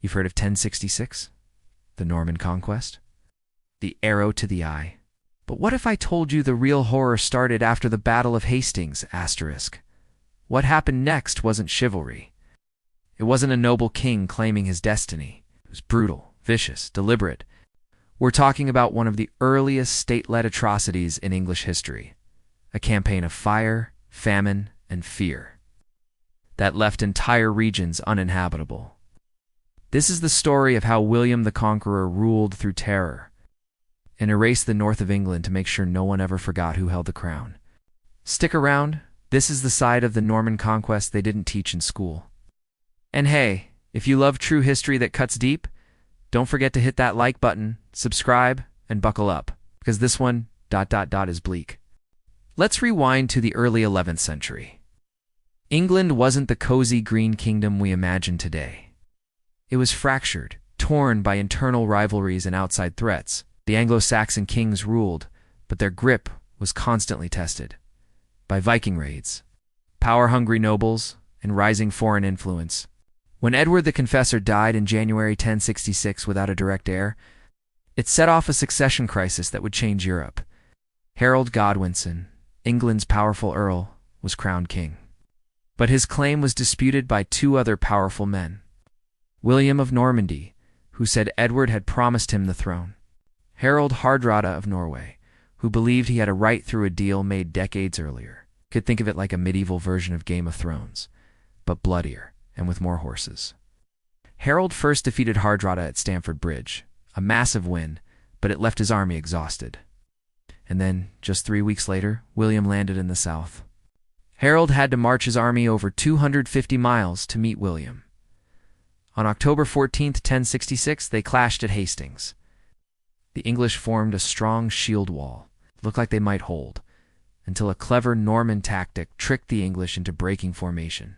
You've heard of 1066? The Norman conquest? The arrow to the eye. But what if I told you the real horror started after the Battle of Hastings, asterisk? What happened next wasn't chivalry. It wasn't a noble king claiming his destiny. It was brutal, vicious, deliberate. We're talking about one of the earliest state-led atrocities in English history. A campaign of fire, famine, and fear that left entire regions uninhabitable. This is the story of how William the Conqueror ruled through terror and erased the north of England to make sure no one ever forgot who held the crown. Stick around. This is the side of the Norman conquest they didn't teach in school. And hey, if you love true history that cuts deep, don't forget to hit that like button, subscribe, and buckle up, because this one, ... is bleak. Let's rewind to the early 11th century. England wasn't the cozy green kingdom we imagine today. It was fractured, torn by internal rivalries and outside threats. The Anglo-Saxon kings ruled, but their grip was constantly tested by Viking raids, power-hungry nobles, and rising foreign influence. When Edward the Confessor died in January 1066 without a direct heir, it set off a succession crisis that would change Europe. Harold Godwinson, England's powerful earl, was crowned king. But his claim was disputed by two other powerful men. William of Normandy, who said Edward had promised him the throne. Harald Hardrada of Norway, who believed he had a right through a deal made decades earlier. Could think of it like a medieval version of Game of Thrones, but bloodier and with more horses. Harold first defeated Hardrada at Stamford Bridge, a massive win, but it left his army exhausted. And then, just 3 weeks later, William landed in the south. Harold had to march his army over 250 miles to meet William. On October 14, 1066, they clashed at Hastings. The English formed a strong shield wall. It looked like they might hold, until a clever Norman tactic tricked the English into breaking formation.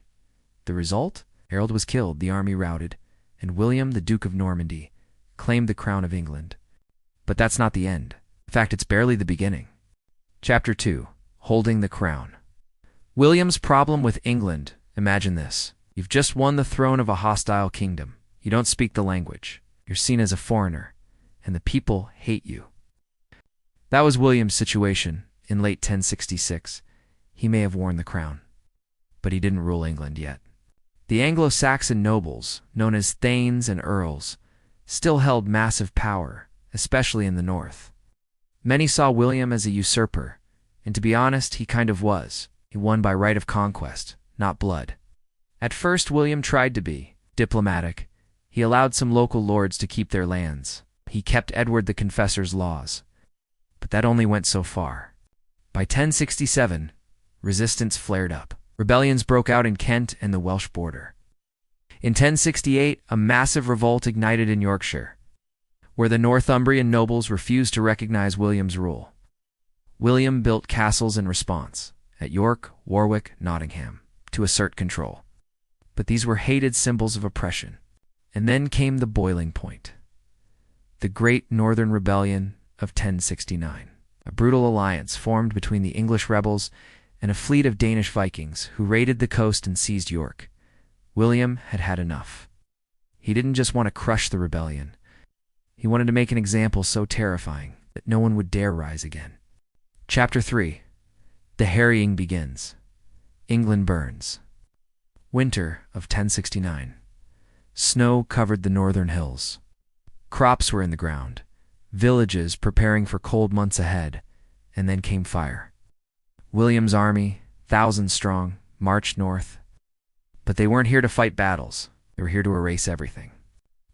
The result? Harold was killed, the army routed, and William, the Duke of Normandy, claimed the crown of England. But that's not the end. In fact, it's barely the beginning. Chapter 2. Holding the Crown. William's problem with England, imagine this. You've just won the throne of a hostile kingdom. You don't speak the language. You're seen as a foreigner, and the people hate you. That was William's situation in late 1066. He may have worn the crown, but he didn't rule England yet. The Anglo-Saxon nobles, known as thanes and earls, still held massive power, especially in the north. Many saw William as a usurper, and to be honest, he kind of was. He won by right of conquest, not blood. At first, William tried to be diplomatic. He allowed some local lords to keep their lands. He kept Edward the Confessor's laws. But that only went so far. By 1067, resistance flared up. Rebellions broke out in Kent and the Welsh border. In 1068, a massive revolt ignited in Yorkshire, where the Northumbrian nobles refused to recognize William's rule. William built castles in response, at York, Warwick, Nottingham, to assert control. But these were hated symbols of oppression. And then came the boiling point. The Great Northern Rebellion of 1069, a brutal alliance formed between the English rebels and a fleet of Danish Vikings who raided the coast and seized York. William had had enough. He didn't just want to crush the rebellion. He wanted to make an example so terrifying that no one would dare rise again. Chapter 3. The harrying begins. England burns. Winter of 1069. Snow covered the northern hills. Crops were in the ground, villages preparing for cold months ahead, and then came fire. William's army, thousands strong, marched north. But they weren't here to fight battles. They were here to erase everything.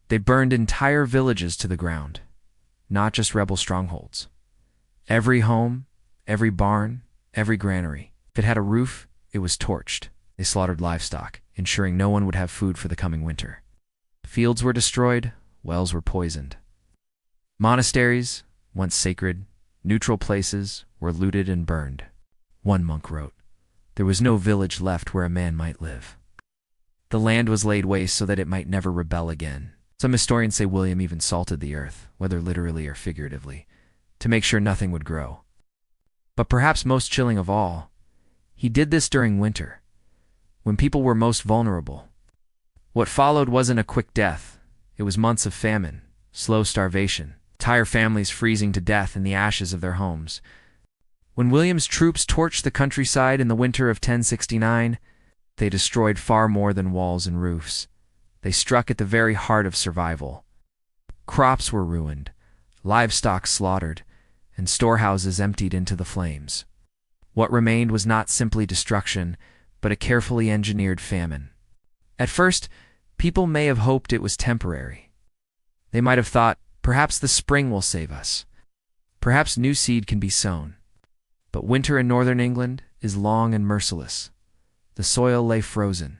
They burned entire villages to the ground, not just rebel strongholds. Every home, every barn, every granary. If it had a roof, it was torched. They slaughtered livestock, ensuring no one would have food for the coming winter. Fields were destroyed, wells were poisoned. Monasteries, once sacred, neutral places, were looted and burned. One monk wrote, "There was no village left where a man might live." The land was laid waste so that it might never rebel again. Some historians say William even salted the earth, whether literally or figuratively, to make sure nothing would grow. But perhaps most chilling of all, he did this during winter, when people were most vulnerable. What followed wasn't a quick death. It was months of famine, slow starvation, entire families freezing to death in the ashes of their homes. When William's troops torched the countryside in the winter of 1069, they destroyed far more than walls and roofs. They struck at the very heart of survival. Crops were ruined, livestock slaughtered, and storehouses emptied into the flames. What remained was not simply destruction, but a carefully engineered famine. At first, people may have hoped it was temporary. They might have thought, perhaps the spring will save us. Perhaps new seed can be sown. But winter in northern England is long and merciless. The soil lay frozen.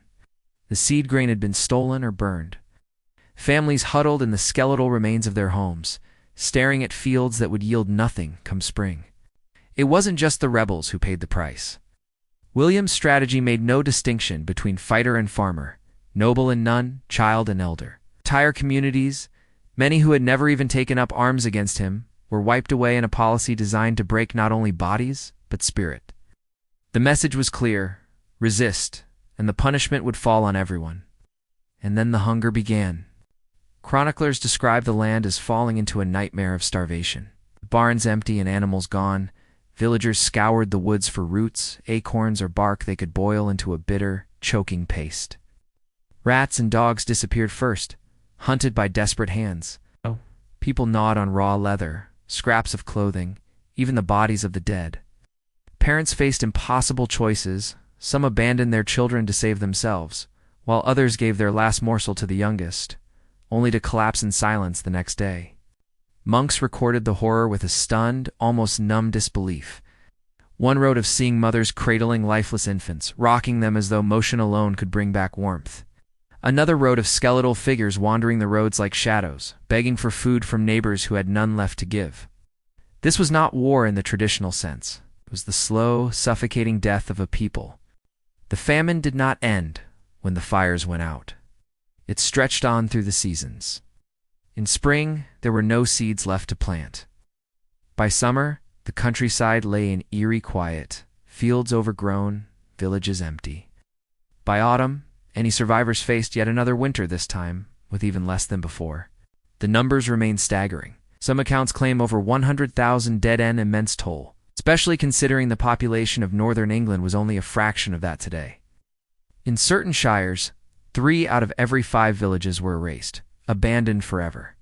The seed grain had been stolen or burned. Families huddled in the skeletal remains of their homes, staring at fields that would yield nothing come spring. It wasn't just the rebels who paid the price. William's strategy made no distinction between fighter and farmer, noble and none, child and elder. Entire communities, many who had never even taken up arms against him, were wiped away in a policy designed to break not only bodies, but spirit. The message was clear: resist, and the punishment would fall on everyone. And then the hunger began. Chroniclers describe the land as falling into a nightmare of starvation. Barns empty and animals gone, villagers scoured the woods for roots, acorns, or bark they could boil into a bitter, choking paste. Rats and dogs disappeared first, hunted by desperate hands. People gnawed on raw leather, scraps of clothing, even the bodies of the dead. Parents faced impossible choices. Some abandoned their children to save themselves, while others gave their last morsel to the youngest, only to collapse in silence the next day. Monks recorded the horror with a stunned, almost numb disbelief. One wrote of seeing mothers cradling lifeless infants, rocking them as though motion alone could bring back warmth. Another wrote of skeletal figures wandering the roads like shadows, begging for food from neighbors who had none left to give. This was not war in the traditional sense. It was the slow, suffocating death of a people. The famine did not end when the fires went out. It stretched on through the seasons. In spring, there were no seeds left to plant. By summer, the countryside lay in eerie quiet, fields overgrown, villages empty. By autumn, any survivors faced yet another winter, this time with even less than before. The numbers remain staggering. Some accounts claim over 100,000 dead, an immense toll, especially considering the population of northern England was only a fraction of that today. In certain shires, 3 out of every 5 villages were erased, abandoned forever.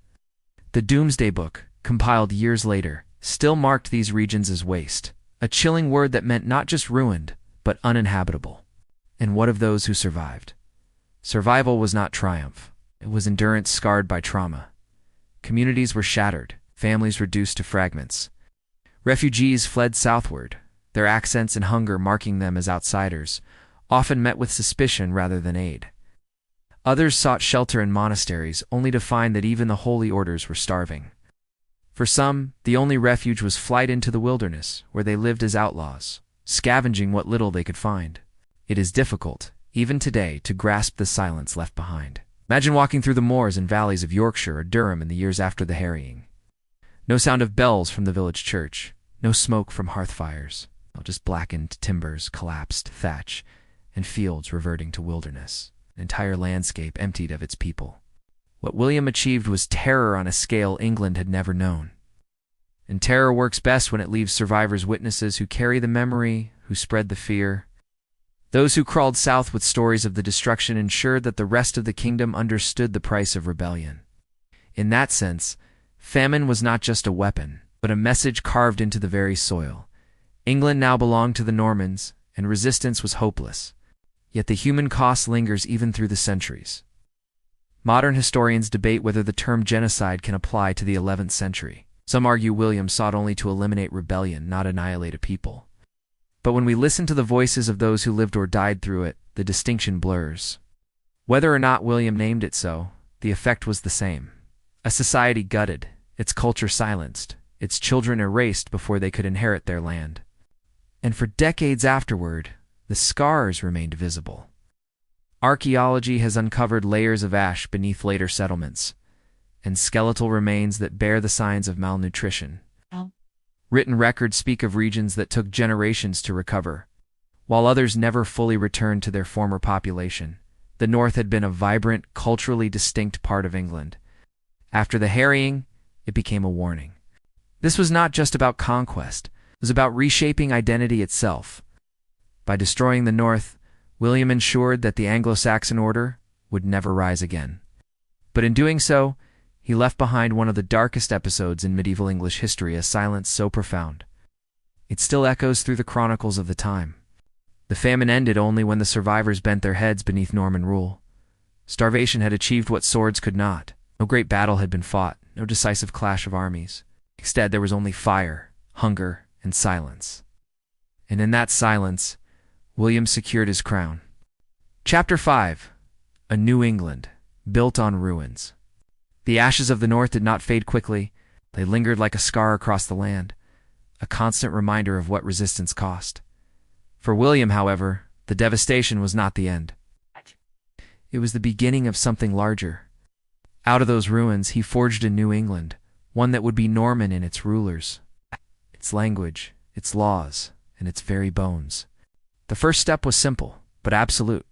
The Doomsday Book, compiled years later, still marked these regions as waste, a chilling word that meant not just ruined, but uninhabitable. And what of those who survived? Survival was not triumph. It was endurance scarred by trauma. Communities were shattered, families reduced to fragments. Refugees fled southward, their accents and hunger marking them as outsiders, often met with suspicion rather than aid. Others sought shelter in monasteries, only to find that even the holy orders were starving. For some, the only refuge was flight into the wilderness, where they lived as outlaws, scavenging what little they could find. It is difficult, even today, to grasp the silence left behind. Imagine walking through the moors and valleys of Yorkshire or Durham in the years after the harrying. No sound of bells from the village church, no smoke from hearth fires, just blackened timbers, collapsed thatch, and fields reverting to wilderness, an entire landscape emptied of its people. What William achieved was terror on a scale England had never known. And terror works best when it leaves survivors witnesses who carry the memory, who spread the fear. Those who crawled south with stories of the destruction ensured that the rest of the kingdom understood the price of rebellion. In that sense, famine was not just a weapon, but a message carved into the very soil. England now belonged to the Normans, and resistance was hopeless. Yet the human cost lingers even through the centuries. Modern historians debate whether the term genocide can apply to the 11th century. Some argue William sought only to eliminate rebellion, not annihilate a people. But when we listen to the voices of those who lived or died through it, the distinction blurs. Whether or not William named it so, the effect was the same. A society gutted, its culture silenced, its children erased before they could inherit their land. And for decades afterward, the scars remained visible. Archaeology has uncovered layers of ash beneath later settlements, and skeletal remains that bear the signs of malnutrition. Written records speak of regions that took generations to recover, while others never fully returned to their former population. The North had been a vibrant, culturally distinct part of England, After the harrying, it became a warning. This was not just about conquest. It was about reshaping identity itself. By destroying the North, William ensured that the Anglo-Saxon order would never rise again. But in doing so, he left behind one of the darkest episodes in medieval English history, a silence so profound. It still echoes through the chronicles of the time. The famine ended only when the survivors bent their heads beneath Norman rule. Starvation had achieved what swords could not. No great battle had been fought, no decisive clash of armies. Instead, there was only fire, hunger, and silence. And in that silence, William secured his crown. Chapter 5. A New England, built on ruins. The ashes of the North did not fade quickly. They lingered like a scar across the land, a constant reminder of what resistance cost. For William, however, the devastation was not the end. It was the beginning of something larger. Out of those ruins, he forged a New England, one that would be Norman in its rulers, its language, its laws, and its very bones. The first step was simple, but absolute.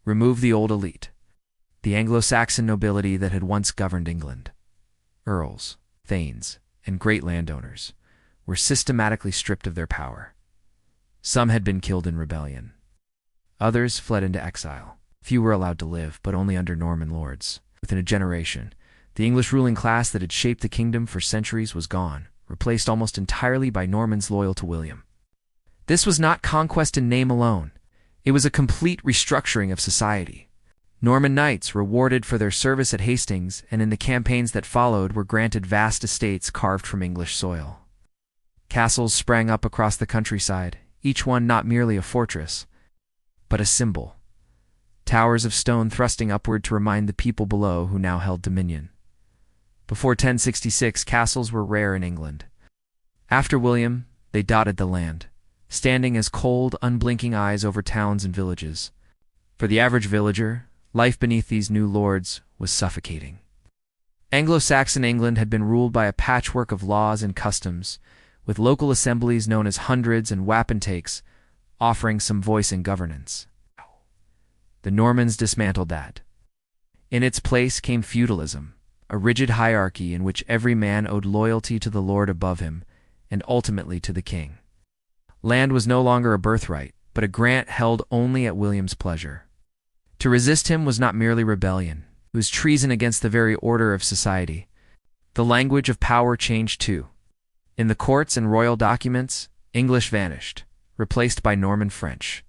Remove the old elite, the Anglo-Saxon nobility that had once governed England. Earls, thanes, and great landowners were systematically stripped of their power. Some had been killed in rebellion. Others fled into exile. Few were allowed to live, but only under Norman lords. Within a generation, the English ruling class that had shaped the kingdom for centuries was gone, replaced almost entirely by Normans loyal to William. This was not conquest in name alone. It was a complete restructuring of society. Norman knights, rewarded for their service at Hastings and in the campaigns that followed, were granted vast estates carved from English soil. Castles sprang up across the countryside, each one not merely a fortress, but a symbol. Towers of stone thrusting upward to remind the people below who now held dominion. Before 1066, castles were rare in England. After William, they dotted the land, standing as cold, unblinking eyes over towns and villages. For the average villager, life beneath these new lords was suffocating. Anglo-Saxon England had been ruled by a patchwork of laws and customs, with local assemblies known as hundreds and wapentakes offering some voice in governance. The Normans dismantled that. In its place came feudalism, a rigid hierarchy in which every man owed loyalty to the lord above him and ultimately to the king. Land was no longer a birthright, but a grant held only at William's pleasure. To resist him was not merely rebellion, it was treason against the very order of society. The language of power changed too. In the courts and royal documents, English vanished, replaced by Norman French.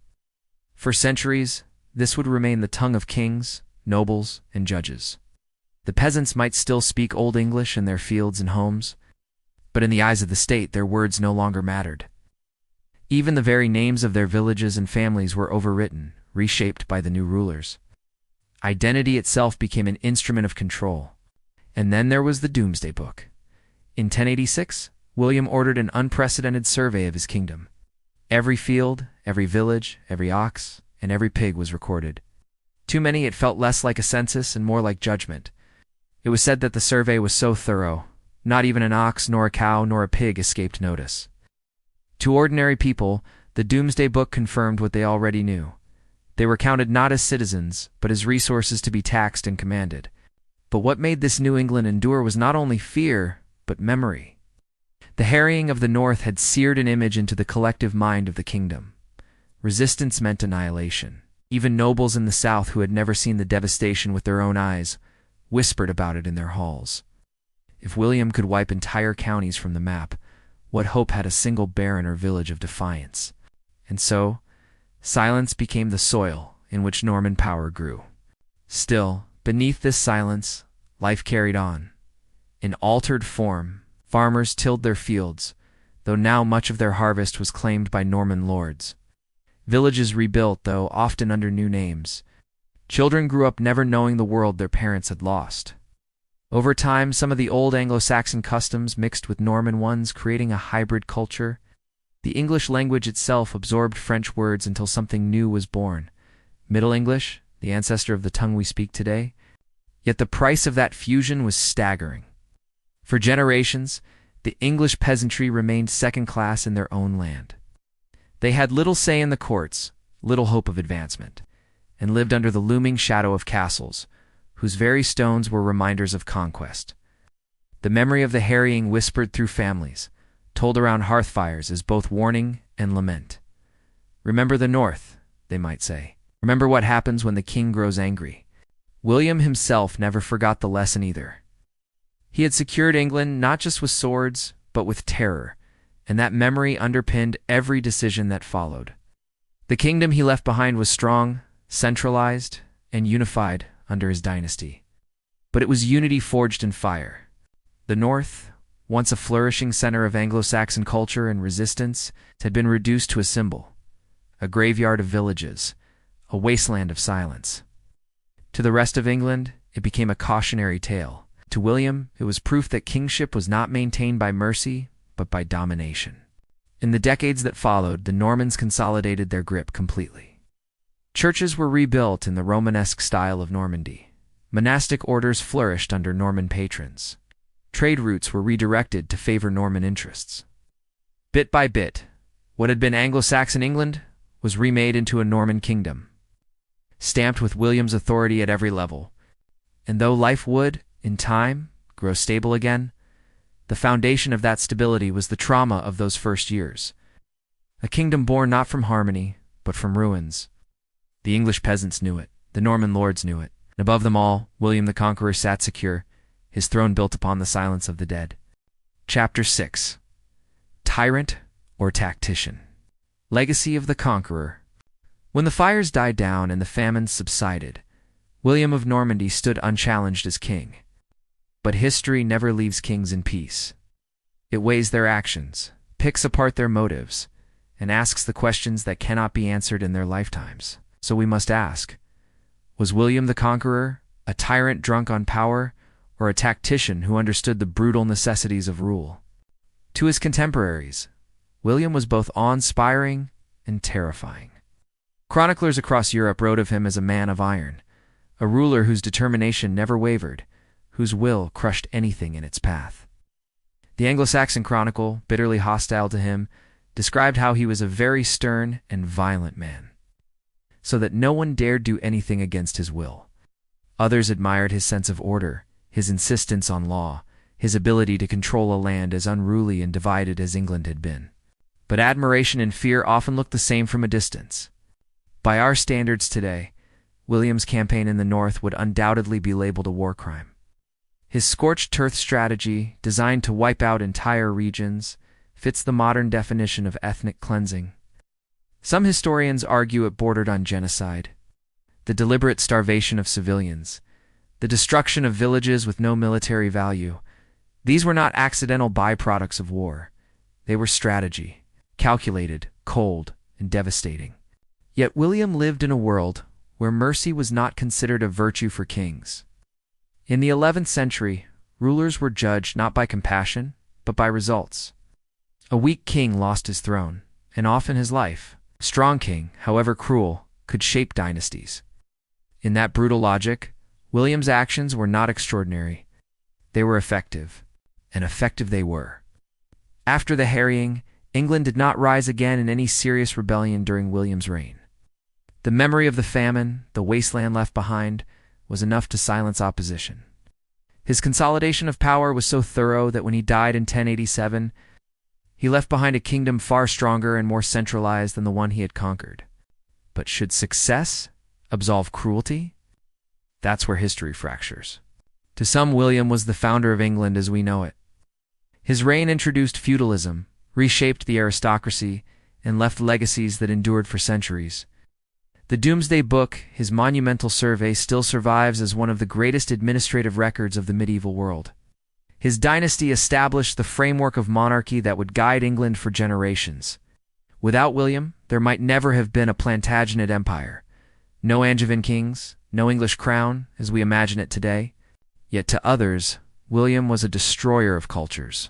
For centuries, this would remain the tongue of kings, nobles, and judges. The peasants might still speak Old English in their fields and homes, but in the eyes of the state their words no longer mattered. Even the very names of their villages and families were overwritten, reshaped by the new rulers. Identity itself became an instrument of control. And then there was the Doomsday Book. In 1086, William ordered an unprecedented survey of his kingdom. Every field, every village, every ox, and every pig was recorded. Too many, it felt less like a census and more like judgment. It was said that the survey was so thorough, not even an ox nor a cow nor a pig escaped notice. To ordinary people, the Doomsday Book confirmed what they already knew. They were counted not as citizens, but as resources to be taxed and commanded. But what made this New England endure was not only fear, but memory. The harrying of the North had seared an image into the collective mind of the kingdom. Resistance meant annihilation. Even nobles in the South who had never seen the devastation with their own eyes whispered about it in their halls. If William could wipe entire counties from the map, what hope had a single baron or village of defiance? And so, silence became the soil in which Norman power grew. Still, beneath this silence, life carried on. In altered form, farmers tilled their fields, though now much of their harvest was claimed by Norman lords. Villages rebuilt, though often under new names. Children grew up never knowing the world their parents had lost. Over time, some of the old Anglo-Saxon customs mixed with Norman ones, creating a hybrid culture. The English language itself absorbed French words until something new was born. Middle English, the ancestor of the tongue we speak today. Yet the price of that fusion was staggering. For generations, the English peasantry remained second class in their own land. They had little say in the courts, little hope of advancement, and lived under the looming shadow of castles, whose very stones were reminders of conquest. The memory of the harrying whispered through families, told around hearth fires as both warning and lament. Remember the North, they might say. Remember what happens when the king grows angry. William himself never forgot the lesson either. He had secured England not just with swords, but with terror, and that memory underpinned every decision that followed. The kingdom he left behind was strong, centralized, and unified under his dynasty. But it was unity forged in fire. The North, once a flourishing center of Anglo-Saxon culture and resistance, had been reduced to a symbol, a graveyard of villages, a wasteland of silence. To the rest of England, it became a cautionary tale. To William, it was proof that kingship was not maintained by mercy, but by domination. In the decades that followed, the Normans consolidated their grip completely. Churches were rebuilt in the Romanesque style of Normandy. Monastic orders flourished under Norman patrons. Trade routes were redirected to favor Norman interests. Bit by bit, what had been Anglo-Saxon England was remade into a Norman kingdom, stamped with William's authority at every level. And though life would, in time, grow stable again, the foundation of that stability was the trauma of those first years. A kingdom born not from harmony, but from ruins. The English peasants knew it, the Norman lords knew it, and above them all, William the Conqueror sat secure, his throne built upon the silence of the dead. Chapter 6. Tyrant or Tactician. Legacy of the Conqueror. When the fires died down and the famine subsided, William of Normandy stood unchallenged as king. But history never leaves kings in peace. It weighs their actions, picks apart their motives, and asks the questions that cannot be answered in their lifetimes. So we must ask, was William the Conqueror a tyrant drunk on power, or a tactician who understood the brutal necessities of rule? To his contemporaries, William was both awe-inspiring and terrifying. Chroniclers across Europe wrote of him as a man of iron, a ruler whose determination never wavered, whose will crushed anything in its path. The Anglo-Saxon Chronicle, bitterly hostile to him, described how he was a very stern and violent man, so that no one dared do anything against his will. Others admired his sense of order, his insistence on law, his ability to control a land as unruly and divided as England had been. But admiration and fear often looked the same from a distance. By our standards today, William's campaign in the North would undoubtedly be labeled a war crime. His scorched earth strategy, designed to wipe out entire regions, fits the modern definition of ethnic cleansing. Some historians argue it bordered on genocide. The deliberate starvation of civilians, the destruction of villages with no military value, these were not accidental byproducts of war. They were strategy, calculated, cold, and devastating. Yet William lived in a world where mercy was not considered a virtue for kings. In the 11th century, rulers were judged not by compassion, but by results. A weak king lost his throne, and often his life. A strong king, however cruel, could shape dynasties. In that brutal logic, William's actions were not extraordinary. They were effective, and effective they were. After the harrying, England did not rise again in any serious rebellion during William's reign. The memory of the famine, the wasteland left behind, was enough to silence opposition. His consolidation of power was so thorough that when he died in 1087, he left behind a kingdom far stronger and more centralized than the one he had conquered. But should success absolve cruelty? That's where history fractures. To some, William was the founder of England as we know it. His reign introduced feudalism, reshaped the aristocracy, and left legacies that endured for centuries. The Doomsday Book, his monumental survey, still survives as one of the greatest administrative records of the medieval world. His dynasty established the framework of monarchy that would guide England for generations. Without William, there might never have been a Plantagenet empire. No Angevin kings, no English crown, as we imagine it today. Yet to others, William was a destroyer of cultures.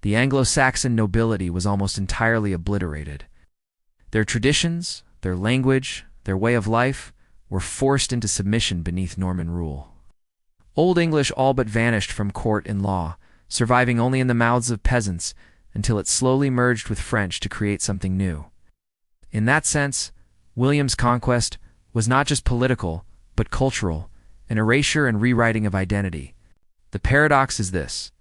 The Anglo-Saxon nobility was almost entirely obliterated. Their traditions, their language, their way of life, were forced into submission beneath Norman rule. Old English all but vanished from court and law, surviving only in the mouths of peasants until it slowly merged with French to create something new. In that sense, William's conquest was not just political, but cultural, an erasure and rewriting of identity. The paradox is this: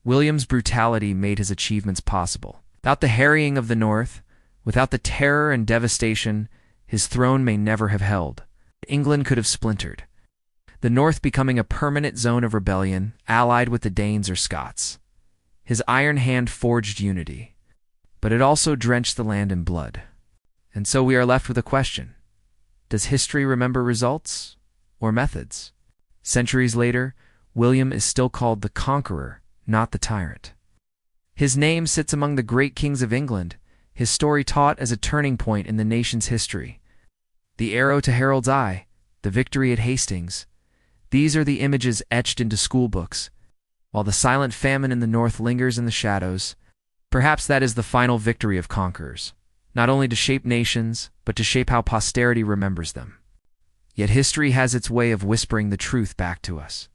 William's brutality made his achievements possible. Without the harrying of the North, without the terror and devastation, his throne may never have held. England could have splintered, the North becoming a permanent zone of rebellion, allied with the Danes or Scots. His iron hand forged unity, but it also drenched the land in blood. And so we are left with a question: does history remember results or methods? Centuries later, William is still called the Conqueror, not the tyrant. His name sits among the great kings of England, his story taught as a turning point in the nation's history. The arrow to Harold's eye, the victory at Hastings, these are the images etched into school books. While the silent famine in the North lingers in the shadows, perhaps that is the final victory of conquerors, not only to shape nations, but to shape how posterity remembers them. Yet history has its way of whispering the truth back to us.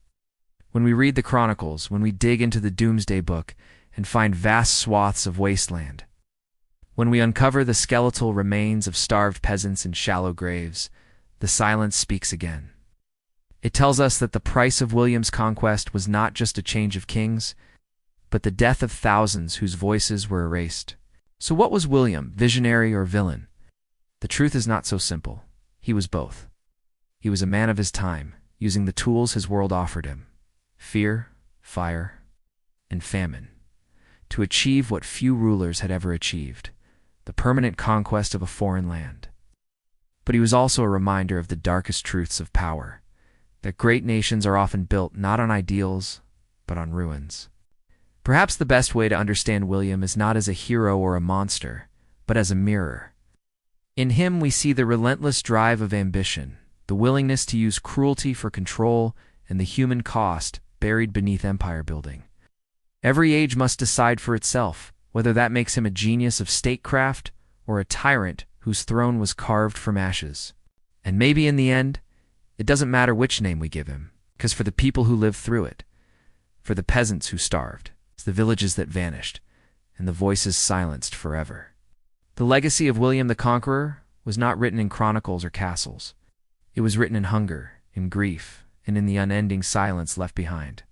When we read the Chronicles, when we dig into the Doomsday Book and find vast swaths of wasteland, when we uncover the skeletal remains of starved peasants in shallow graves, the silence speaks again. It tells us that the price of William's conquest was not just a change of kings, but the death of thousands whose voices were erased. So what was William, visionary or villain? The truth is not so simple. He was both. He was a man of his time, using the tools his world offered him: fear, fire, and famine, to achieve what few rulers had ever achieved: the permanent conquest of a foreign land. But he was also a reminder of the darkest truths of power, that great nations are often built not on ideals, but on ruins. Perhaps the best way to understand William is not as a hero or a monster, but as a mirror. In him we see the relentless drive of ambition, the willingness to use cruelty for control, and the human cost buried beneath empire building. Every age must decide for itself whether that makes him a genius of statecraft or a tyrant whose throne was carved from ashes. And maybe in the end, it doesn't matter which name we give him, because for the people who lived through it, for the peasants who starved, the villages that vanished, and the voices silenced forever, the legacy of William the Conqueror was not written in chronicles or castles. It was written in hunger, in grief, and in the unending silence left behind.